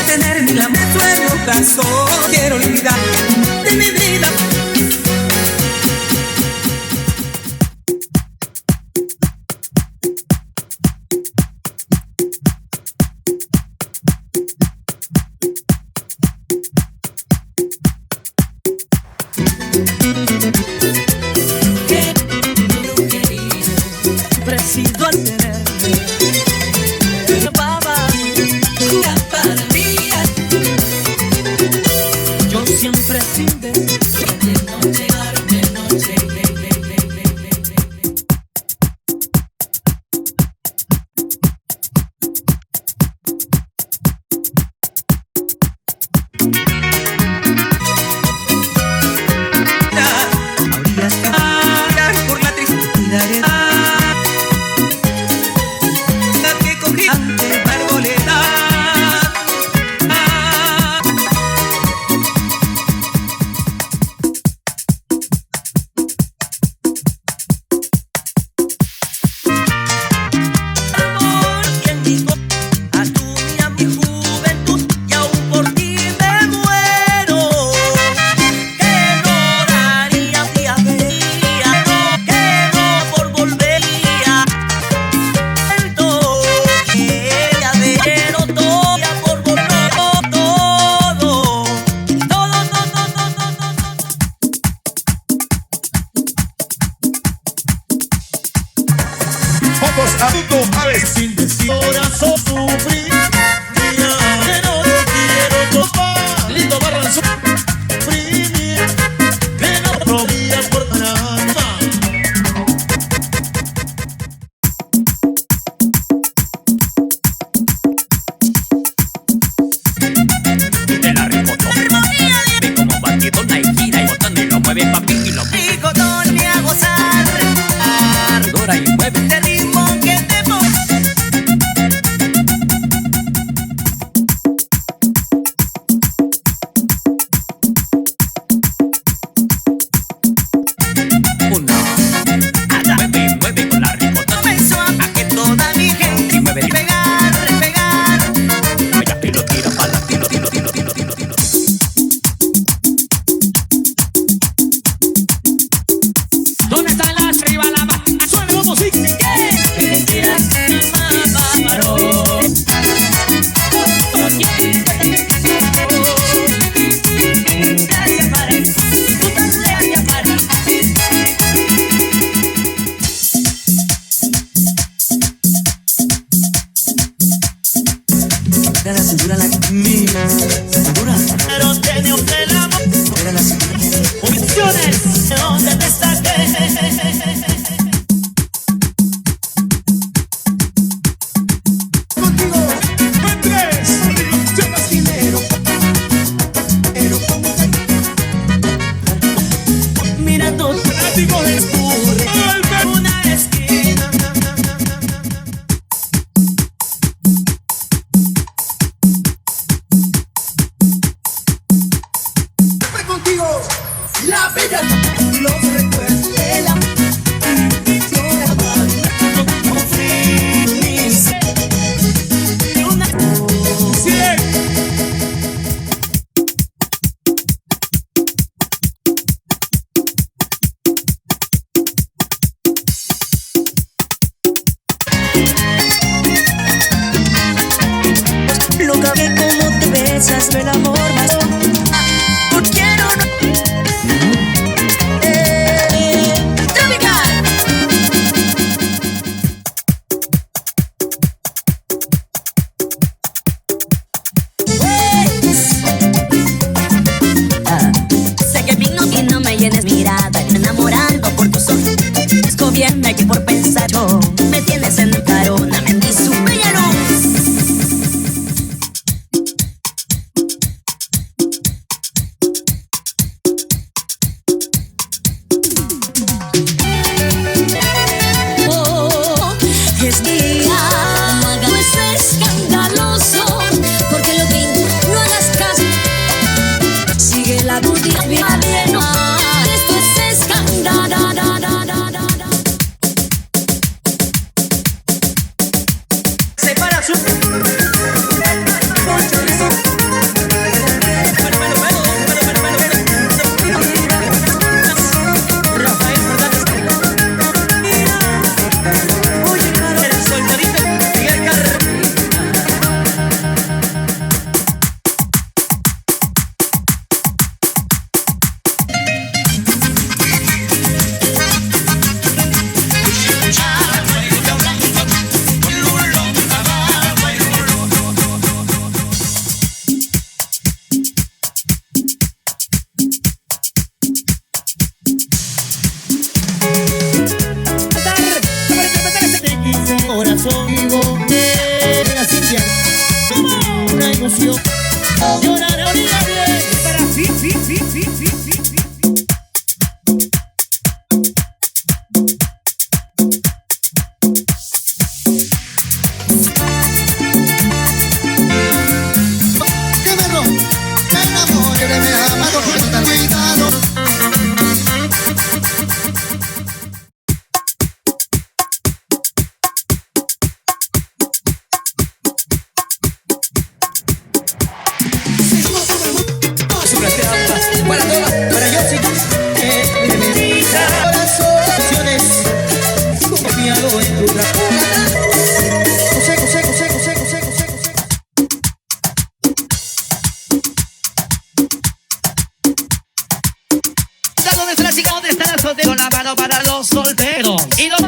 Tener mi lamento en los brazos, quiero olvidar de mi vida. Preciso al tenerte, baba, la paradía. Yo siempre sin de noche, de noche, Por la tristeza que cogí ante la arboleda. Amor, quien dijo a tu y a mi juventud, y aún por ti me muero. Que no daría día de día, que no por volvería. Ella pero todo ya por volver todo. Pocos adultos a veces sin decir corazón sufrir. Que no te quiero tomar. Lindo barran sufrir. Que no podía por nada. Te la ricotó. Ve como batido la gira y botando y lo mueve papi y lo Ricotón me a gozar dura y mueve. de ritmo que te pone. Una. Mueve, mueve con la ricotón. Comenzó a que toda mi gente Y mueve. pegar. Vaya y lo tira para la tiro. ¿Dónde está la arriba la más? Suena la música. la cintura, la cintura. Pero tiene usted la amor. Era la cintura. Misiones, ¿de dónde te saqué? Contigo, Andrés, llevas dinero. Pero Mirando fanático descubre una esquina. Fue contigo la bella, los recuerdos de la con feliz. Una loca, ve cómo te besas, ve el amor más. ¿Por qué no? Tropical. Sé que vino y no me llenes mirada, enamorando por tus ojos. Gobierna que por pensar yo me tienes en carona, me di su bella luz. Es día, no es escandaloso, porque lo que no hagas caso, sigue la duda bien, no, esto es escándalo. conmigo. Mira, Cintia, una emoción. Llorar a orilla bien. Para sí. Que me rompa, me enamore, me ama con total cuidado. Para todas, para yo sí. Oraciones, confiado en tu trabajo. Seco. ¿Dónde está la chica? ¿Dónde está la soltera? Con la mano para los solteros. Y los